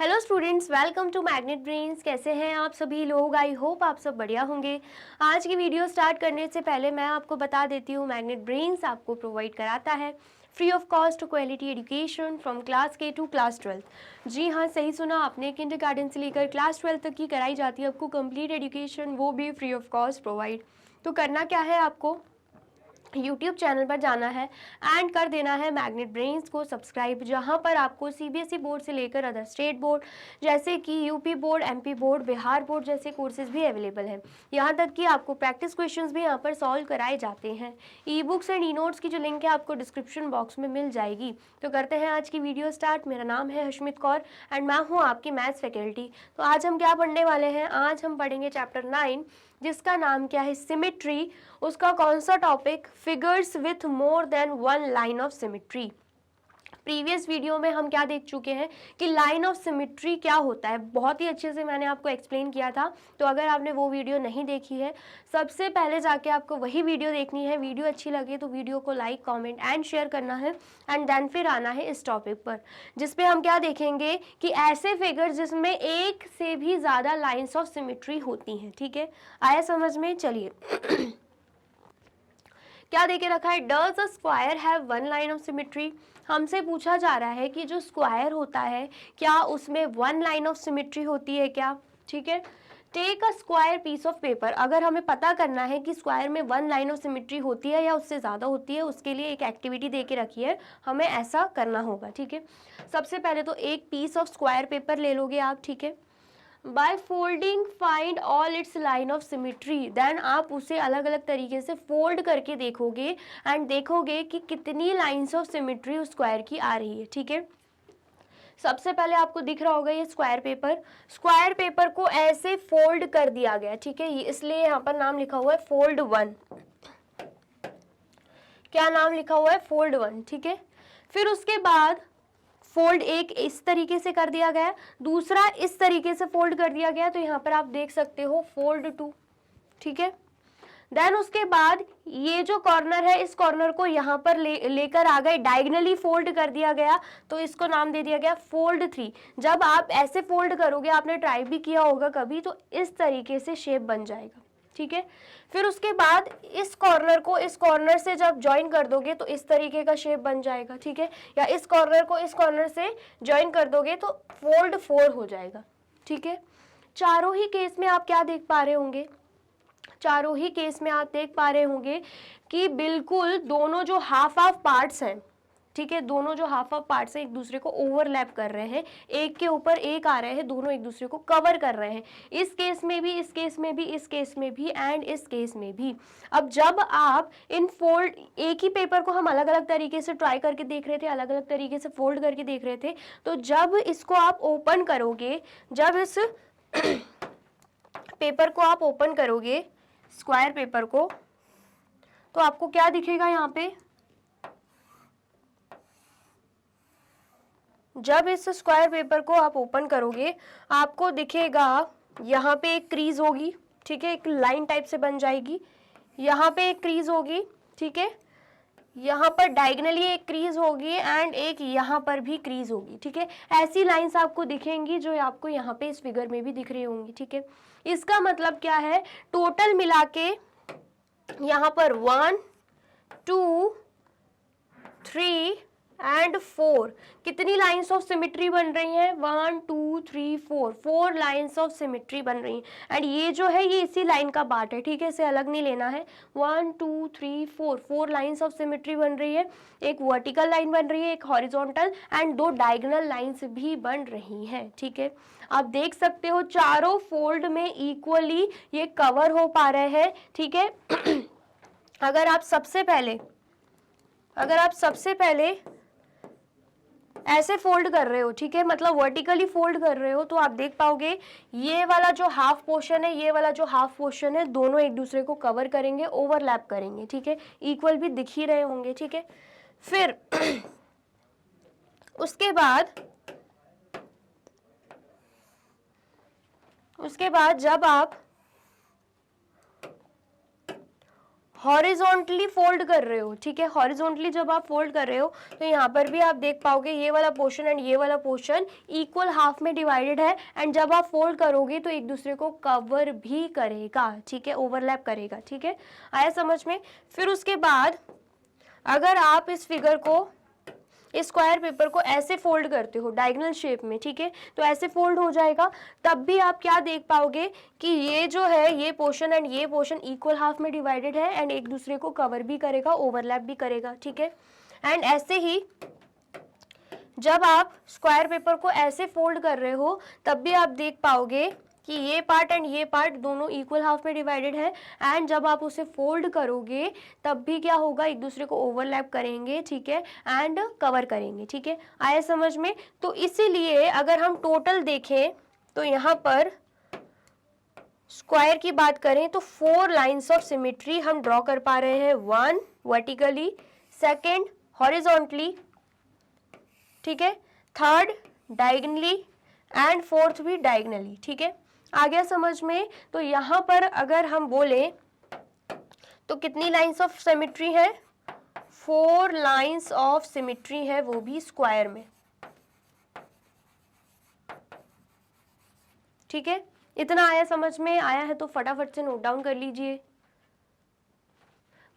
Hello students, welcome to magnet brains. कैसे हैं आप सभी लोग? आई होप आप सब बढ़िया होंगे। आज की वीडियो स्टार्ट करने से पहले मैं आपको बता देती हूँ, मैग्नेट ब्रेन्स आपको प्रोवाइड कराता है free of cost quality education from class के टू क्लास 12। जी हाँ, सही सुना आपने, किंडरगार्टन से लेकर क्लास 12 तक की कराई जाती है आपको कंप्लीट एजुकेशन, वो भी फ्री ऑफ कॉस्ट प्रोवाइड। तो करना क्या है, आपको यूट्यूब चैनल पर जाना है एंड कर देना है मैग्नेट ब्रेन्स को सब्सक्राइब, जहां पर आपको सीबीएसई बोर्ड से लेकर अदर स्टेट बोर्ड जैसे कि UP board, MP board, Bihar board जैसे कोर्सेज भी अवेलेबल हैं। यहां तक कि आपको प्रैक्टिस क्वेश्चंस भी यहां पर सॉल्व कराए जाते हैं। E books and e notes की जो लिंक है आपको डिस्क्रिप्शन बॉक्स में मिल जाएगी। तो करते हैं आज की वीडियो स्टार्ट। मेरा नाम है हशमित कौर एंड मैं हूँ आपकी मैथ्स फैकल्टी। तो आज हम क्या पढ़ने वाले हैं? आज हम पढ़ेंगे चैप्टर 9, जिसका नाम क्या है? सिमेट्री। उसका कौन सा topic? Figures with more than one line of symmetry. Previous video में हम क्या देख चुके हैं कि लाइन ऑफ सिमेट्री क्या होता है, बहुत ही अच्छे से मैंने आपको एक्सप्लेन किया था। तो अगर आपने वो वीडियो नहीं देखी है, सबसे पहले जाके आपको वही वीडियो देखनी है। वीडियो अच्छी लगे तो वीडियो को लाइक, कमेंट एंड शेयर करना है एंड देन फिर आना है इस टॉपिक पर, जिसपे हम क्या देखेंगे कि ऐसे फिगर्स जिसमें एक से भी ज़्यादा लाइन्स ऑफ सिमेट्री होती हैं। ठीक है, आया समझ में? चलिए क्या देके रखा है? Does a square have one line of symmetry. हमसे पूछा जा रहा है कि जो स्क्वायर होता है क्या उसमें वन लाइन ऑफ सिमेट्री होती है क्या? ठीक है, take a square piece of paper. अगर हमें पता करना है कि स्क्वायर में वन लाइन ऑफ सिमेट्री होती है या उससे ज़्यादा होती है, उसके लिए एक एक्टिविटी दे के रखी है, हमें ऐसा करना होगा। ठीक है, सबसे पहले तो एक पीस ऑफ स्क्वायर पेपर ले लोगे आप। ठीक है, by folding find all its line of symmetry. देन आप उसे अलग अलग तरीके से फोल्ड करके देखोगे एंड देखोगे कि कितनी लाइन्स ऑफ सिमेट्री उस स्क्वायर की आ रही है। ठीक है, सबसे पहले आपको दिख रहा होगा ये स्क्वायर पेपर। स्क्वायर पेपर को ऐसे फोल्ड कर दिया गया। ठीक है, इसलिए यहाँ पर नाम लिखा हुआ है फोल्ड 1। क्या नाम लिखा हुआ है? फोल्ड 1। ठीक है, फिर उसके बाद फोल्ड एक इस तरीके से कर दिया गया, दूसरा इस तरीके से फोल्ड कर दिया गया। तो यहाँ पर आप देख सकते हो फोल्ड 2। ठीक है, देन उसके बाद ये जो कॉर्नर है, इस कॉर्नर को यहाँ पर लेकर आ गए, डायगनली फोल्ड कर दिया गया, तो इसको नाम दे दिया गया फोल्ड 3। जब आप ऐसे फोल्ड करोगे, आपने ट्राई भी किया होगा कभी, तो इस तरीके से शेप बन जाएगा। ठीक है, फिर उसके बाद इस कॉर्नर को इस कॉर्नर से जब ज्वाइन कर दोगे तो इस तरीके का शेप बन जाएगा। ठीक है, या इस कॉर्नर को इस कॉर्नर से ज्वाइन कर दोगे तो फोल्ड 4 हो जाएगा। ठीक है, चारों ही केस में आप क्या देख पा रहे होंगे? चारों ही केस में आप देख पा रहे होंगे कि बिल्कुल दोनों जो हाफ हाफ पार्ट्स हैं, ठीक है, दोनों जो हाफ हाफ पार्ट्स हैं एक दूसरे को ओवरलैप कर रहे हैं, एक के ऊपर एक आ रहे हैं, दोनों एक दूसरे को कवर कर रहे हैं। इस केस में भी, इस केस में भी, इस केस में भी एंड इस केस में भी। अब जब आप इन फोल्ड, एक ही पेपर को हम अलग अलग तरीके से ट्राई करके देख रहे थे, अलग अलग तरीके से फोल्ड करके देख रहे थे, तो जब इसको आप ओपन करोगे, जब इस पेपर को आप ओपन करोगे, स्क्वायर पेपर को, तो आपको क्या दिखेगा? यहाँ पे जब इस स्क्वायर पेपर को आप ओपन करोगे, आपको दिखेगा यहाँ पे एक क्रीज होगी। ठीक है, एक लाइन टाइप से बन जाएगी, यहाँ पे एक क्रीज होगी। ठीक है, यहाँ पर डायगनली एक क्रीज होगी एंड एक यहाँ पर भी क्रीज होगी। ठीक है, ऐसी लाइंस आपको दिखेंगी जो आपको यहाँ पे इस फिगर में भी दिख रही होंगी। ठीक है, इसका मतलब क्या है? टोटल मिला के यहाँ पर 1 2 3 एंड 4 कितनी लाइंस ऑफ सिमेट्री बन रही हैं? 1 2 3 4, 4 लाइंस ऑफ सिमेट्री बन रही हैं। एंड ये जो है ये इसी लाइन का पार्ट है। ठीक है, इसे अलग नहीं लेना है। 1 2 3 4, 4 लाइंस ऑफ सिमेट्री बन रही है। एक वर्टिकल लाइन बन रही है, एक हॉरिजॉन्टल एंड 2 डायगोनल लाइंस भी बन रही हैं। ठीक है, आप देख सकते हो चारों फोल्ड में इक्वली ये कवर हो पा रहे हैं। ठीक है अगर आप सबसे पहले ऐसे फोल्ड कर रहे हो, ठीक है, मतलब वर्टिकली फोल्ड कर रहे हो, तो आप देख पाओगे ये वाला जो हाफ पोर्शन है, ये वाला जो हाफ पोर्शन है, दोनों एक दूसरे को कवर करेंगे, ओवरलैप करेंगे। ठीक है, इक्वल भी दिख ही रहे होंगे। ठीक है, फिर उसके बाद जब आप हॉरिजॉन्टली फोल्ड कर रहे हो, ठीक है, हॉरिजॉन्टली जब आप फोल्ड कर रहे हो तो यहाँ पर भी आप देख पाओगे ये वाला पोर्शन एंड ये वाला पोर्शन इक्वल हाफ में डिवाइडेड है, एंड जब आप फोल्ड करोगे तो एक दूसरे को कवर भी करेगा, ठीक है, ओवरलैप करेगा, ठीक है, आया समझ में। फिर उसके बाद अगर आप इस फिगर को, इस स्क्वायर पेपर को ऐसे फोल्ड करते हो डायगोनल शेप में, ठीक है, तो ऐसे फोल्ड हो जाएगा, तब भी आप क्या देख पाओगे कि ये जो है ये पोर्शन एंड ये पोर्शन इक्वल हाफ में डिवाइडेड है एंड एक दूसरे को कवर भी करेगा, ओवरलैप भी करेगा, ठीक है। एंड ऐसे ही जब आप स्क्वायर पेपर को ऐसे फोल्ड कर रहे हो तब भी आप देख पाओगे कि ये पार्ट एंड ये पार्ट दोनों इक्वल हाफ में डिवाइडेड है, एंड जब आप उसे फोल्ड करोगे तब भी क्या होगा, एक दूसरे को ओवरलैप करेंगे, ठीक है, एंड कवर करेंगे, ठीक है, आया समझ में। तो इसीलिए अगर हम टोटल देखें तो यहाँ पर स्क्वायर की बात करें तो 4 लाइन्स ऑफ सिमेट्री हम ड्रॉ कर पा रहे हैं, 1 वर्टिकली, सेकेंड हॉरिजॉन्टली, ठीक है, थर्ड डायगोनली एंड फोर्थ भी डायगोनली, ठीक है, आ गया समझ में। तो यहाँ पर अगर हम बोले तो कितनी लाइंस ऑफ सिमेट्री है, 4 लाइंस ऑफ सिमेट्री है, वो भी स्क्वायर में, ठीक है, इतना आया समझ में। आया है तो फटाफट से नोट डाउन कर लीजिए।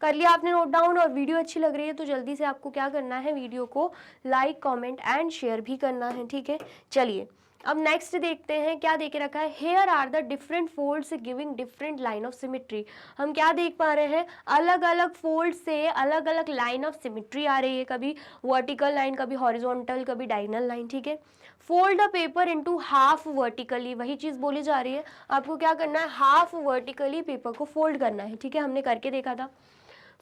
कर लिया आपने नोट डाउन, और वीडियो अच्छी लग रही है तो जल्दी से आपको क्या करना है, वीडियो को लाइक कमेंट एंड शेयर भी करना है, ठीक है। चलिए अब नेक्स्ट देखते हैं क्या देके रखा है, here are the different folds giving different line of symmetry. हम क्या देख पा रहे हैं, अलग अलग फोल्ड से अलग अलग लाइन ऑफ सिमेट्री आ रही है, कभी वर्टिकल लाइन, कभी हॉरिजॉन्टल, कभी डायगोनल लाइन, ठीक है। Fold the paper into half vertically, वही चीज बोली जा रही है, आपको क्या करना है, हाफ वर्टिकली पेपर को फोल्ड करना है, ठीक है, हमने करके देखा था।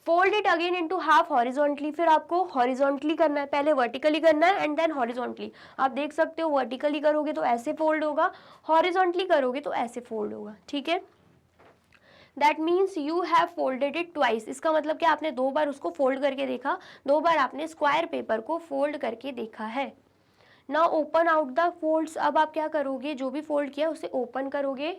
Fold it again into half horizontally, फिर आपको हॉरिजॉन्टली करना है, पहले वर्टिकली करना है एंड देन हॉरिजॉन्टली। आप देख सकते हो वर्टिकली करोगे तो ऐसे फोल्ड होगा, हॉरिजॉन्टली करोगे तो ऐसे फोल्ड होगा, ठीक है। That means you have folded it twice, इसका मतलब क्या, आपने 2 बार उसको फोल्ड करके देखा, 2 बार आपने स्क्वायर पेपर को फोल्ड करके देखा है। Now open out the folds, अब आप क्या करोगे, जो भी फोल्ड किया उसे ओपन करोगे।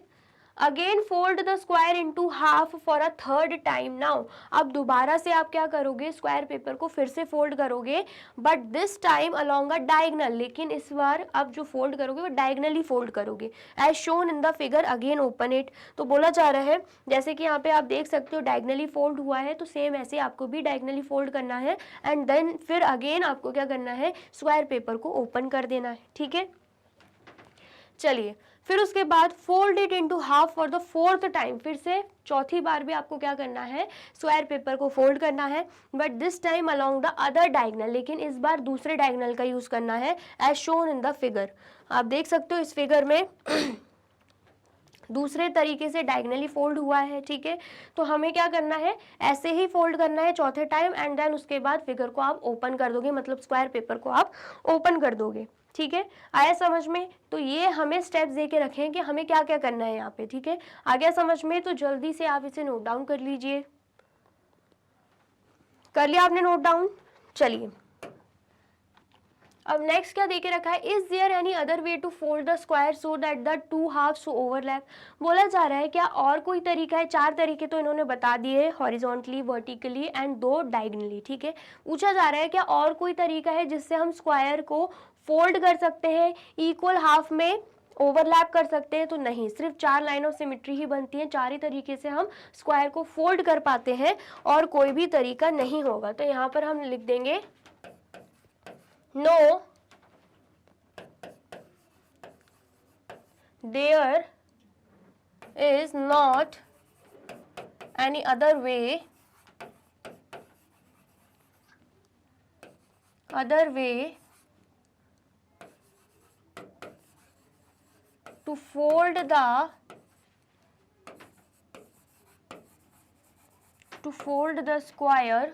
Again fold the square into half for a third time. Now अब दोबारा से आप क्या करोगे, स्क्वायर पेपर को फिर से फोल्ड करोगे, but this time along a diagonal, लेकिन इस बार अब जो फोल्ड करोगे वो डायगोनली फोल्ड करोगे, as shown in the figure. Again open it, तो बोला जा रहा है जैसे कि यहाँ पे आप देख सकते हो डायगोनली फोल्ड हुआ है, तो सेम ऐसे आपको भी डायगोनली फोल्ड करना है, एंड देन फिर अगेन आपको क्या करना है, स्क्वायर पेपर को ओपन कर देना है, ठीक है। चलिए फिर उसके बाद fold it into half for the 4th time, फिर से चौथी बार भी आपको क्या करना है, स्क्वायर पेपर को फोल्ड करना है, but this time along the other diagonal, लेकिन इस बार दूसरे डायगोनल का यूज करना है, as shown in the figure. आप देख सकते हो इस फिगर में दूसरे तरीके से डायगोनली फोल्ड हुआ है, ठीक है। तो हमें क्या करना है, ऐसे ही फोल्ड करना है चौथे टाइम, एंड देन उसके बाद फिगर को आप ओपन कर दोगे, मतलब स्क्वायर पेपर को आप ओपन कर दोगे, ठीक है, आया समझ में। तो ये हमें स्टेप्स दे के रखे हैं कि हमें क्या क्या करना है यहाँ पे, ठीक है, आ गया समझ में। तो जल्दी से आप इसे नोट डाउन कर लीजिए। कर लिया आपने नोट डाउन। चलिए अब नेक्स्ट क्या देके रखा है, is there any other way to fold the square so that the 2 halves overlap. बोला जा रहा है क्या और कोई तरीका है, 4 तरीके तो इन्होंने बता दिए, हॉरिजॉन्टली, वर्टिकली एंड 2 डायगोनली, ठीक है। पूछा जा रहा है क्या और कोई तरीका है जिससे हम स्क्वायर को फोल्ड कर सकते हैं, इक्वल हाफ में ओवरलैप कर सकते हैं। तो नहीं, सिर्फ 4 लाइन ऑफ सिमेट्री ही बनती हैं, 4 ही तरीके से हम स्क्वायर को फोल्ड कर पाते हैं, और कोई भी तरीका नहीं होगा। तो यहाँ पर हम लिख देंगे no, there is not any other way to fold the square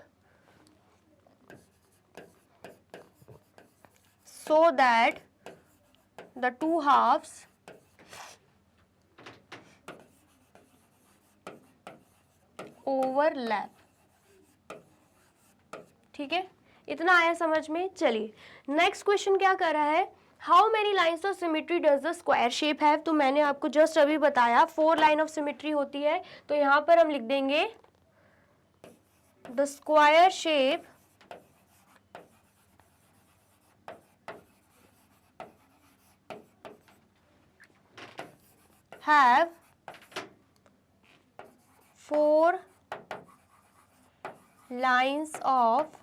so that the 2 halves overlap, ठीक है, इतना आया समझ में। चलिए नेक्स्ट क्वेश्चन क्या कर रहा है, how many lines of symmetry does the square shape have. तो मैंने आपको जस्ट अभी बताया 4 लाइन ऑफ सिमेट्री होती है, तो यहाँ पर हम लिख देंगे the square shape have 4 lines of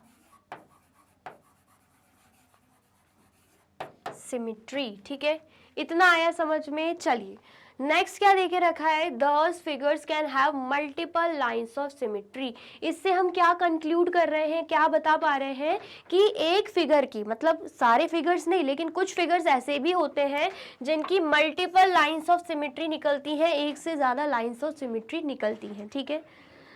symmetry. ठीक है, इतना आया समझ में। चलिए नेक्स्ट क्या देके रखा है, दस figures can have multiple lines of symmetry. इससे हम क्या कंक्लूड कर रहे हैं, क्या बता पा रहे हैं कि एक फिगर की, मतलब सारे फिगर्स नहीं लेकिन कुछ फिगर्स ऐसे भी होते हैं जिनकी मल्टीपल लाइंस ऑफ सिमिट्री निकलती है, एक से ज़्यादा लाइंस ऑफ सिमिट्री निकलती हैं। ठीक है,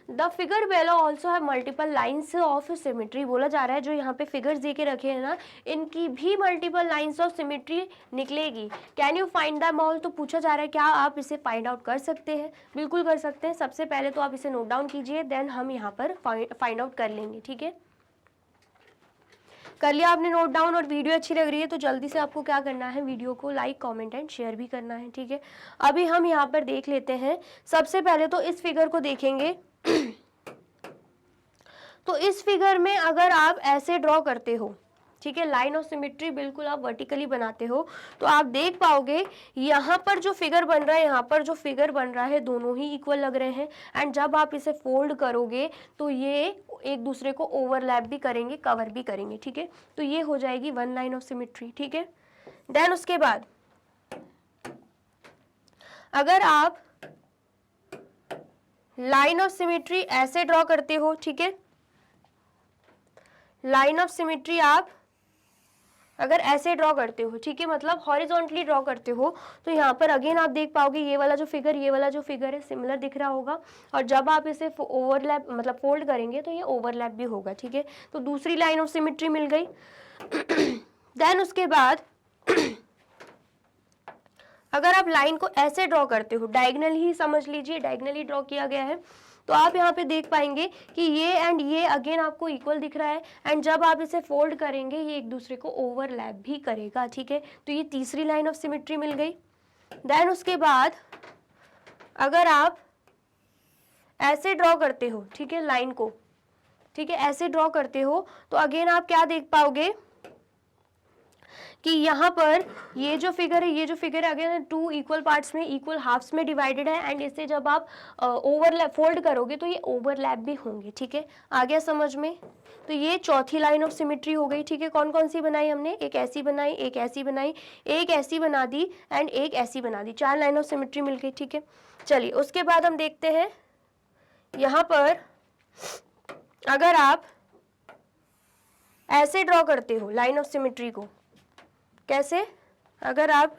द फिगर बेलो ऑल्सो है मल्टीपल लाइन्स ऑफ सिमिट्री। बोला जा रहा है जो यहाँ पे फिगर्स दे के रखे हैं ना, इनकी भी मल्टीपल लाइन्स ऑफ सिमिट्री निकलेगी। Can you find them all, तो पूछा जा रहा है क्या आप इसे फाइंड आउट कर सकते हैं। बिल्कुल कर सकते हैं। सबसे पहले तो आप इसे नोट डाउन कीजिए, देन हम यहाँ पर फाइंड आउट कर लेंगे। ठीक है, कर लिया आपने नोट डाउन, और वीडियो अच्छी लग रही है तो जल्दी से आपको क्या करना है, वीडियो को लाइक कमेंट एंड शेयर भी करना है। ठीक है, अभी हम यहाँ पर देख लेते हैं। सबसे पहले तो इस फिगर को देखेंगे। तो इस फिगर में अगर आप ऐसे ड्रॉ करते हो, ठीक है, लाइन ऑफ सिमिट्री बिल्कुल आप वर्टिकली बनाते हो, तो आप देख पाओगे यहाँ पर जो फिगर बन रहा है, यहाँ पर जो फिगर बन रहा है, दोनों ही इक्वल लग रहे हैं। एंड जब आप इसे फोल्ड करोगे तो ये एक दूसरे को ओवरलैप भी करेंगे, कवर भी करेंगे। ठीक है, तो ये हो जाएगी वन लाइन ऑफ सिमिट्री। ठीक है, देन उसके बाद अगर आप लाइन ऑफ सिमिट्री ऐसे ड्रॉ करते हो, ठीक है, लाइन ऑफ सिमिट्री आप अगर ऐसे ड्रॉ करते हो, ठीक है, मतलब हॉरिजॉन्टली ड्रॉ करते हो, तो यहाँ पर अगेन आप देख पाओगे ये वाला जो फिगर है सिमिलर दिख रहा होगा, और जब आप इसे ओवरलैप मतलब फोल्ड करेंगे तो ये ओवरलैप भी होगा। ठीक है, तो दूसरी लाइन ऑफ सिमिट्री मिल गई। देन उसके बाद अगर आप लाइन को ऐसे ड्रॉ करते हो, डायगनल ही समझ लीजिए, डायगनली ड्रॉ किया गया है, तो आप यहाँ पे देख पाएंगे कि ये एंड ये अगेन आपको इक्वल दिख रहा है, एंड जब आप इसे फोल्ड करेंगे ये एक दूसरे को ओवरलैप भी करेगा। ठीक है, तो ये तीसरी लाइन ऑफ सिमिट्री मिल गई। देन उसके बाद अगर आप ऐसे ड्रॉ करते हो, ठीक है, लाइन को, ठीक है, ऐसे ड्रॉ करते हो, तो अगेन आप क्या देख पाओगे कि यहाँ पर ये जो फिगर है अगेन टू इक्वल पार्ट्स में, इक्वल हाफ्स में डिवाइडेड है, एंड इसे जब आप ओवरलैप फोल्ड करोगे तो ये ओवरलैप भी होंगे। ठीक है, आ गया समझ में। तो ये चौथी लाइन ऑफ सिमिट्री हो गई। ठीक है, कौन कौन सी बनाई हमने, एक ऐसी बनाई, एक ऐसी बनाई, एक ऐसी बना दी एंड एक ऐसी बना दी, 4 लाइन ऑफ सिमिट्री मिल गई। ठीक है, चलिए उसके बाद हम देखते हैं यहाँ पर अगर आप ऐसे ड्रॉ करते हो लाइन ऑफ सिमिट्री को, कैसे, अगर आप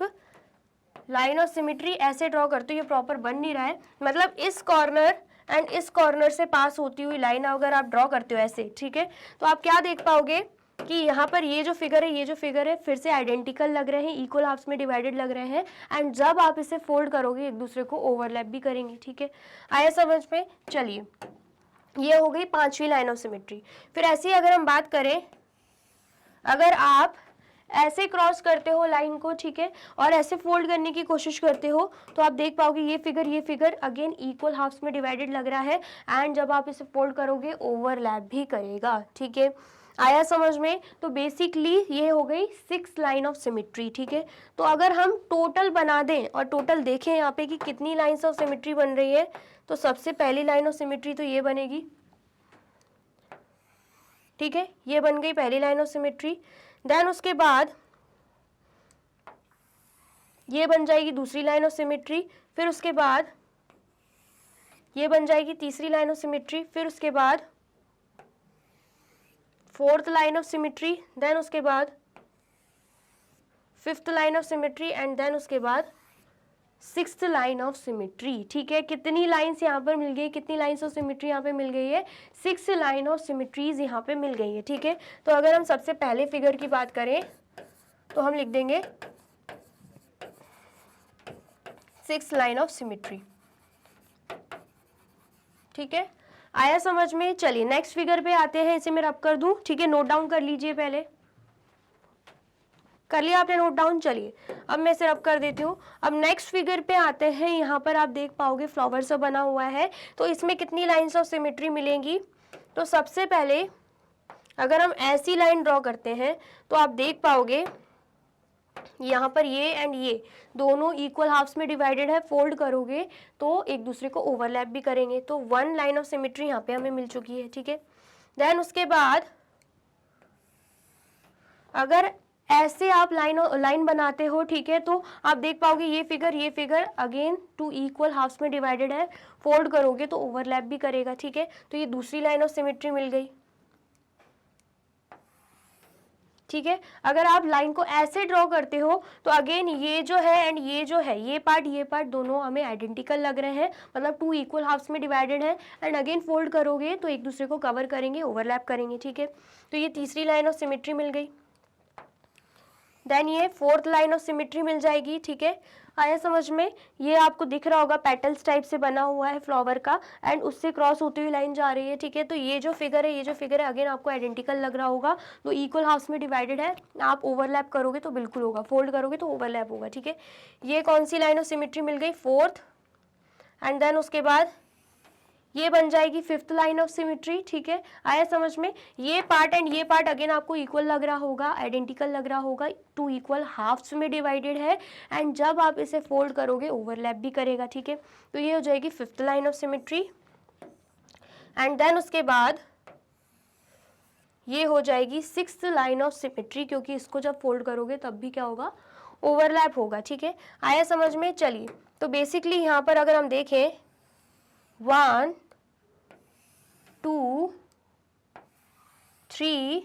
लाइन ऑफ सिमिट्री ऐसे ड्रॉ करते हो, ये प्रॉपर बन नहीं रहा है, मतलब इस कॉर्नर एंड इस कॉर्नर से पास होती हुई लाइन अगर आप ड्रॉ करते हो ऐसे, ठीक है, तो आप क्या देख पाओगे कि यहाँ पर ये जो फिगर है फिर से आइडेंटिकल लग रहे हैं, इक्वल हाफ्स में डिवाइडेड लग रहे हैं, एंड जब आप इसे फोल्ड करोगे एक दूसरे को ओवरलैप भी करेंगे। ठीक है, आया समझ में। चलिए ये हो गई 5वीं लाइन ऑफ सिमिट्री। फिर ऐसे ही अगर हम बात करें, अगर आप ऐसे क्रॉस करते हो लाइन को, ठीक है, और ऐसे फोल्ड करने की कोशिश करते हो, तो आप देख पाओगे ये फिगर अगेन इक्वल हाफ्स में डिवाइडेड लग रहा है, एंड जब आप इसे फोल्ड करोगे ओवरलैप भी करेगा। ठीक है, आया समझ में। तो बेसिकली ये हो गई 6 लाइन ऑफ सिमिट्री। ठीक है, तो अगर हम टोटल बना दें और टोटल देखें यहाँ पे कि कितनी लाइन्स ऑफ सिमिट्री बन रही है, तो सबसे पहली लाइन ऑफ सिमिट्री तो ये बनेगी। ठीक है, ये बन गई पहली लाइन ऑफ सिमिट्री। देन उसके बाद ये बन जाएगी दूसरी लाइन ऑफ सिमिट्री, फिर उसके बाद ये बन जाएगी तीसरी लाइन ऑफ सिमिट्री, फिर उसके बाद fourth line of symmetry, then उसके बाद fifth line of symmetry, and then उसके बाद सिक्स्थ लाइन ऑफ सिमिट्री। ठीक है, कितनी लाइंस यहाँ पर मिल गई, कितनी लाइंस ऑफ सिमिट्री यहाँ पे मिल गई है, 6 लाइन ऑफ सिमिट्रीज यहाँ पे मिल गई है। ठीक है, तो अगर हम सबसे पहले फिगर की बात करें तो हम लिख देंगे 6 लाइन ऑफ सिमिट्री। ठीक है, आया समझ में। चलिए नेक्स्ट फिगर पे आते हैं, इसे मैं रब कर दूं, ठीक है, नोट डाउन कर लीजिए, पहले कर लिया आपने नोट डाउन। चलिए अब मैं इसे रब कर देती हूँ। अब नेक्स्ट फिगर पे आते हैं, यहाँ पर आप देख पाओगे फ्लावर सा बना हुआ है, तो इसमें कितनी लाइंस ऑफ सिमिट्री मिलेंगी, तो सबसे पहले अगर हम ऐसी लाइन ड्रॉ करते हैं तो आप देख पाओगे यहाँ पर ये एंड ये दोनों इक्वल हाफ्स में डिवाइडेड है, फोल्ड करोगे तो एक दूसरे को ओवरलैप भी करेंगे, तो वन लाइन ऑफ सिमेट्री यहाँ पे हमें मिल चुकी है, ठीक है। देन उसके बाद अगर ऐसे आप लाइन बनाते हो, ठीक है, तो आप देख पाओगे ये figure again two equal halves में डिवाइडेड है, फोल्ड करोगे तो ओवरलैप भी करेगा, ठीक है। तो ये दूसरी लाइन ऑफ सिमेट्री मिल गई, ठीक है। अगर आप लाइन को ऐसे ड्रॉ करते हो तो अगेन ये जो है एंड ये जो है, ये पार्ट दोनों हमें आइडेंटिकल लग रहे हैं, मतलब टू इक्वल हाफ्स में डिवाइडेड है, एंड अगेन फोल्ड करोगे तो एक दूसरे को कवर करेंगे, ओवरलैप करेंगे, ठीक है। तो ये तीसरी लाइन ऑफ सिमेट्री मिल गई। देन ये फोर्थ लाइन ऑफ सिमेट्री मिल जाएगी, ठीक है। आया समझ में? ये आपको दिख रहा होगा पेटल्स टाइप से बना हुआ है फ्लावर का, एंड उससे क्रॉस होती हुई लाइन जा रही है, ठीक है। तो ये जो फिगर है अगेन आपको आइडेंटिकल लग रहा होगा, तो इक्वल हाफ्स में डिवाइडेड है, आप ओवरलैप करोगे तो बिल्कुल होगा, फोल्ड करोगे तो ओवरलैप होगा, ठीक है। ये कौन सी लाइन ऑफ सिमेट्री मिल गई? फोर्थ। एंड देन उसके बाद ये बन जाएगी फिफ्थ लाइन ऑफ सिमेट्री, ठीक है। आया समझ में? ये पार्ट एंड ये पार्ट अगेन आपको इक्वल लग रहा होगा, आइडेंटिकल लग रहा होगा, टू इक्वल हाफ्स में डिवाइडेड है, एंड जब आप इसे फोल्ड करोगे ओवरलैप भी करेगा, ठीक है। तो ये हो जाएगी fifth line of symmetry. And then उसके बाद ये हो जाएगी सिक्स्थ लाइन ऑफ सिमेट्री, क्योंकि इसको जब फोल्ड करोगे तब भी क्या होगा? ओवरलैप होगा, ठीक है। आया समझ में? चलिए, तो बेसिकली यहाँ पर अगर हम देखें 1 2 3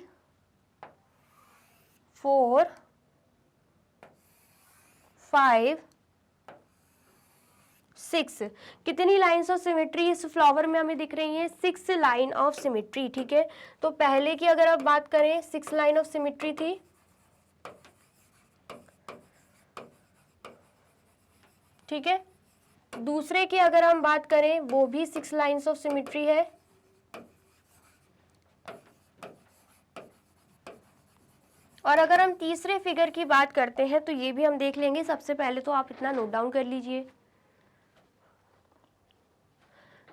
4 5 6, कितनी लाइन्स ऑफ सिमेट्री इस फ्लावर में हमें दिख रही हैं? 6 लाइन ऑफ सिमेट्री, ठीक है। तो पहले की अगर आप बात करें 6 लाइन ऑफ सिमेट्री थी, ठीक है। दूसरे की अगर हम बात करें वो भी 6 लाइन्स ऑफ सिमेट्री है, और अगर हम तीसरे फिगर की बात करते हैं तो ये भी हम देख लेंगे। सबसे पहले तो आप इतना नोट डाउन कर लीजिए।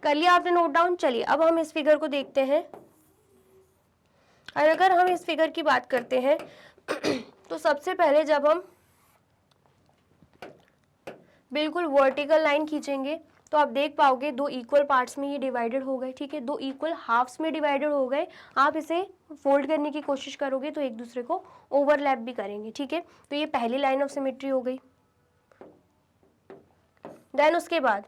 कर लिया आपने नोट डाउन? चलिए अब हम इस फिगर को देखते हैं। और अगर हम इस फिगर की बात करते हैं तो सबसे पहले जब हम बिल्कुल वर्टिकल लाइन खींचेंगे तो आप देख पाओगे दो इक्वल पार्ट्स में ये डिवाइडेड हो गए, ठीक है। दो इक्वल हाफ्स में डिवाइडेड हो गए। आप इसे फोल्ड करने की कोशिश करोगे तो एक दूसरे को ओवरलैप भी करेंगे, ठीक है। तो ये पहली लाइन ऑफ सिमेट्री हो गई। देन उसके बाद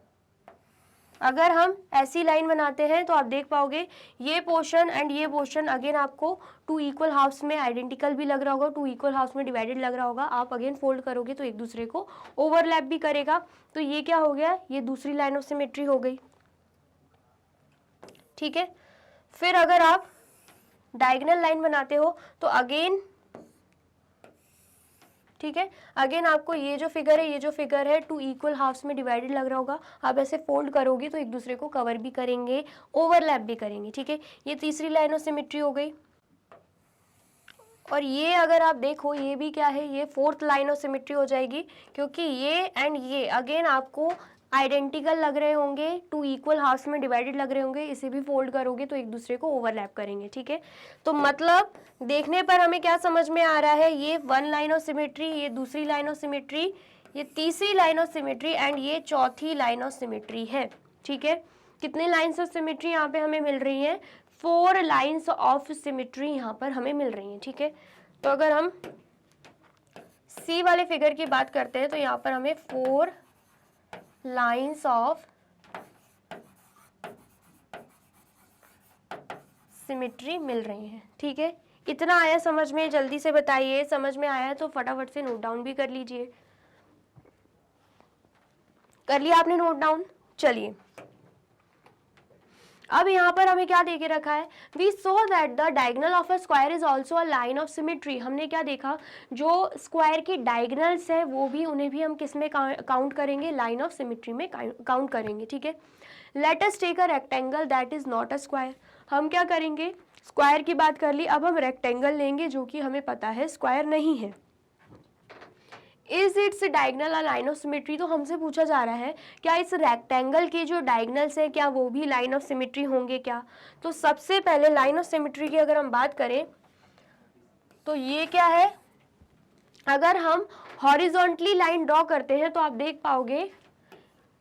अगर हम ऐसी लाइन बनाते हैं तो आप देख पाओगे ये पोर्शन एंड ये पोर्शन अगेन आपको टू इक्वल हाफ्स में आइडेंटिकल भी लग रहा होगा, टू इक्वल हाफ्स में डिवाइडेड लग रहा होगा। आप अगेन फोल्ड करोगे तो एक दूसरे को ओवरलैप भी करेगा। तो ये क्या हो गया? ये दूसरी लाइन ऑफ सिमेट्री हो गई, ठीक है। फिर अगर आप डायगोनल लाइन बनाते हो तो अगेन, ठीक है, अगेन आपको ये जो फिगर है टू इक्वल हाफ्स में डिवाइडेड लग रहा होगा। आप ऐसे फोल्ड करोगे तो एक दूसरे को कवर भी करेंगे, ओवरलैप भी करेंगे, ठीक है। ये तीसरी लाइन ऑफ सिमेट्री हो गई। और ये अगर आप देखो ये भी क्या है? ये फोर्थ लाइन ऑफ सिमेट्री हो जाएगी, क्योंकि ये एंड ये अगेन आपको आइडेंटिकल लग रहे होंगे, टू इक्वल हाफ्स में डिवाइडेड लग रहे होंगे। इसे भी फोल्ड करोगे तो एक दूसरे को ओवरलैप करेंगे, ठीक है। तो मतलब देखने पर हमें क्या समझ में आ रहा है? ये वन लाइन ऑफ सिमेट्री, ये दूसरी लाइन ऑफ सिमेट्री, ये तीसरी लाइन ऑफ सिमेट्री एंड ये चौथी लाइन ऑफ सिमेट्री है, ठीक है। कितने लाइन्स ऑफ सिमेट्री यहाँ पे हमें मिल रही हैं? 4 लाइन्स ऑफ सिमेट्री यहाँ पर हमें मिल रही हैं, ठीक है। तो अगर हम सी वाले फिगर की बात करते हैं तो यहाँ पर हमें 4 लाइन्स ऑफ सिमेट्री मिल रही हैं, ठीक है। इतना आया समझ में? जल्दी से बताइए। समझ में आया तो फटाफट से नोट डाउन भी कर लीजिए। कर लिया आपने नोट डाउन? चलिए अब यहाँ पर हमें क्या देके रखा है? We saw that the diagonal of a square is also a line of symmetry. हमने क्या देखा? जो स्क्वायर की डायगोनल्स है वो भी, उन्हें भी हम किस में काउंट करेंगे? लाइन ऑफ सिमेट्री में काउंट करेंगे, ठीक है। Let us take a rectangle that is not a square. हम क्या करेंगे? स्क्वायर की बात कर ली, अब हम रेक्टेंगल लेंगे जो कि हमें पता है स्क्वायर नहीं है। Is it's diagonal a line of symmetry, तो हमसे पूछा जा रहा है क्या इस रेक्टेंगल के जो डायगनल्स हैं क्या वो भी लाइन ऑफ सिमेट्री होंगे क्या। तो सबसे पहले लाइन ऑफ सिमेट्री की अगर हम बात करें तो ये क्या है, अगर हम हॉरिजॉन्टली लाइन ड्रॉ करते हैं तो आप देख पाओगे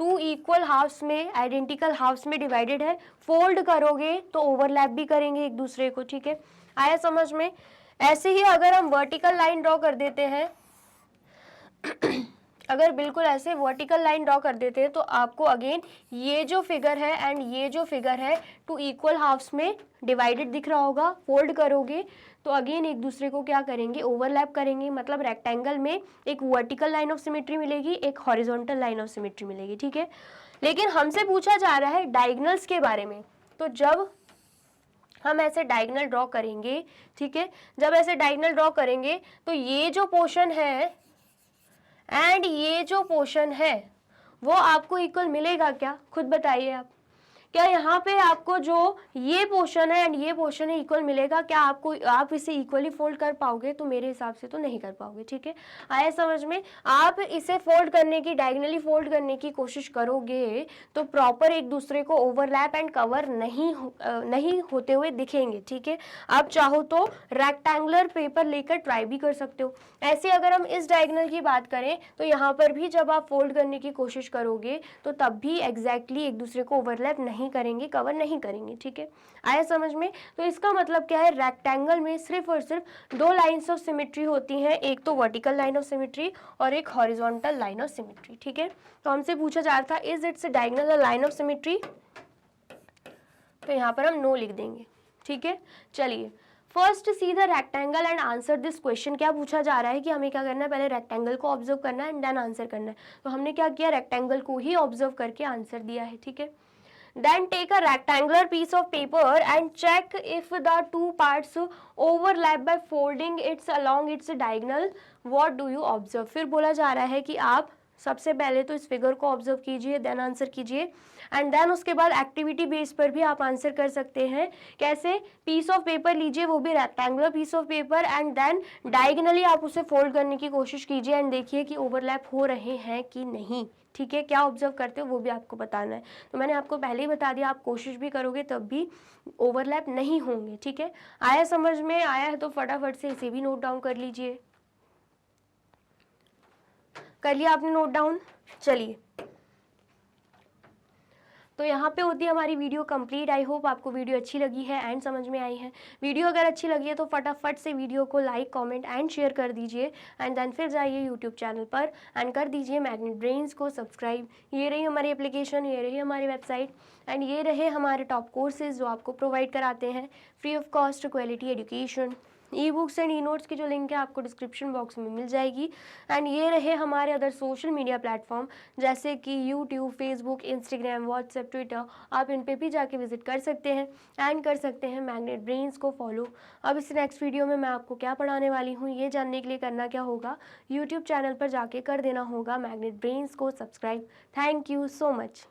टू इक्वल हाफ्स में, आइडेंटिकल हाफ्स में डिवाइडेड है, फोल्ड करोगे तो ओवरलैप भी करेंगे एक दूसरे को, ठीक है, आया समझ में। ऐसे ही अगर हम वर्टिकल लाइन ड्रॉ कर देते हैं अगर बिल्कुल ऐसे वर्टिकल लाइन ड्रॉ कर देते हैं तो आपको अगेन ये जो फिगर है एंड ये जो फिगर है टू इक्वल हाफ्स में डिवाइडेड दिख रहा होगा, फोल्ड करोगे तो अगेन एक दूसरे को क्या करेंगे, ओवरलैप करेंगे, मतलब रेक्टेंगल में एक वर्टिकल लाइन ऑफ सिमेट्री मिलेगी, एक हॉरिजॉन्टल लाइन ऑफ सिमेट्री मिलेगी, ठीक है। लेकिन हमसे पूछा जा रहा है डायगनल्स के बारे में, तो जब हम ऐसे डायगनल ड्रॉ करेंगे, ठीक है, जब ऐसे डायगनल ड्रॉ करेंगे तो ये जो पोर्शन है एंड ये जो पोर्शन है वो आपको इक्वल मिलेगा क्या, खुद बताइए आप। क्या यहाँ पे आपको जो ये पोर्शन है एंड ये पोर्शन है इक्वल मिलेगा क्या, आपको आप इसे इक्वली फोल्ड कर पाओगे, तो मेरे हिसाब से तो नहीं कर पाओगे, ठीक है, आया समझ में। आप इसे फोल्ड करने की, डायगनली फोल्ड करने की कोशिश करोगे तो प्रॉपर एक दूसरे को ओवरलैप एंड कवर नहीं होते हुए दिखेंगे, ठीक है। आप चाहो तो रेक्टेंगुलर पेपर लेकर ट्राई भी कर सकते हो। ऐसे अगर हम इस डायगनल की बात करें तो यहाँ पर भी जब आप फोल्ड करने की कोशिश करोगे तो तब भी एग्जैक्टली एक दूसरे को ओवरलैप नहीं करेंगे, कवर नहीं करेंगे, ठीक है, आया समझ में। तो इसका मतलब क्या है, रेक्टेंगल में सिर्फ और सिर्फ दो लाइंस ऑफ सिमेट्री होती हैं, एक तो वर्टिकल लाइन ऑफ सिमेट्री और एक हॉरिजॉन्टल लाइन ऑफ सिमेट्री, ठीक है। तो हमसे पूछा जा रहा था is its diagonal a line of symmetry, तो यहाँ पर हम नो लिख देंगे, ठीक है। चलिए first see the rectangle and answer this question, क्या पूछा जा रहा है कि हमें क्या करना है, पहले रेक्टेंगल को ऑब्जर्व करना है एंड देन आंसर करना है। तो हमने क्या किया, रेक्टेंगल को ही ऑब्जर्व करके आंसर दिया है, ठीक है। Then take a rectangular piece of paper and check if the two parts overlap by folding it along its diagonal. What do you observe? फिर बोला जा रहा है कि आप सबसे पहले तो इस फिगर को ऑब्जर्व कीजिए, देन आंसर कीजिए एंड देन उसके बाद एक्टिविटी बेस पर भी आप आंसर कर सकते हैं। कैसे, पीस ऑफ पेपर लीजिए, वो भी rectangular piece of paper, and then diagonally आप उसे फोल्ड करने की कोशिश कीजिए एंड देखिए कि ओवरलैप हो रहे हैं कि नहीं, ठीक है। क्या ऑब्जर्व करते हो वो भी आपको बताना है। तो मैंने आपको पहले ही बता दिया, आप कोशिश भी करोगे तब भी ओवरलैप नहीं होंगे, ठीक है। आया समझ में, आया है तो फटाफट से इसे भी नोट डाउन कर लीजिए। कर लिया आपने नोट डाउन, चलिए तो यहाँ पे होती है हमारी वीडियो कंप्लीट। आई होप आपको वीडियो अच्छी लगी है एंड समझ में आई है। वीडियो अगर अच्छी लगी है तो फटाफट से वीडियो को लाइक, कमेंट एंड शेयर कर दीजिए एंड देन फिर जाइए यूट्यूब चैनल पर एंड कर दीजिए मैग्नेट ब्रेन्स को सब्सक्राइब। ये रही हमारी एप्लीकेशन, ये रही हमारी वेबसाइट एंड ये रहे हमारे टॉप कोर्सेज जो आपको प्रोवाइड कराते हैं free of cost quality education. E books and e notes की जो लिंक है आपको डिस्क्रिप्शन बॉक्स में मिल जाएगी एंड ये रहे हमारे अदर सोशल मीडिया प्लेटफॉर्म जैसे कि YouTube, Facebook, Instagram, WhatsApp, Twitter, आप इन पे भी जाके विजिट कर सकते हैं एंड कर सकते हैं मैग्नेट ब्रेन्स को फॉलो। अब इस नेक्स्ट वीडियो में मैं आपको क्या पढ़ाने वाली हूँ ये जानने के लिए करना क्या होगा, यूट्यूब चैनल पर जाके कर देना होगा मैग्नेट ब्रेन्स को subscribe. Thank you so much.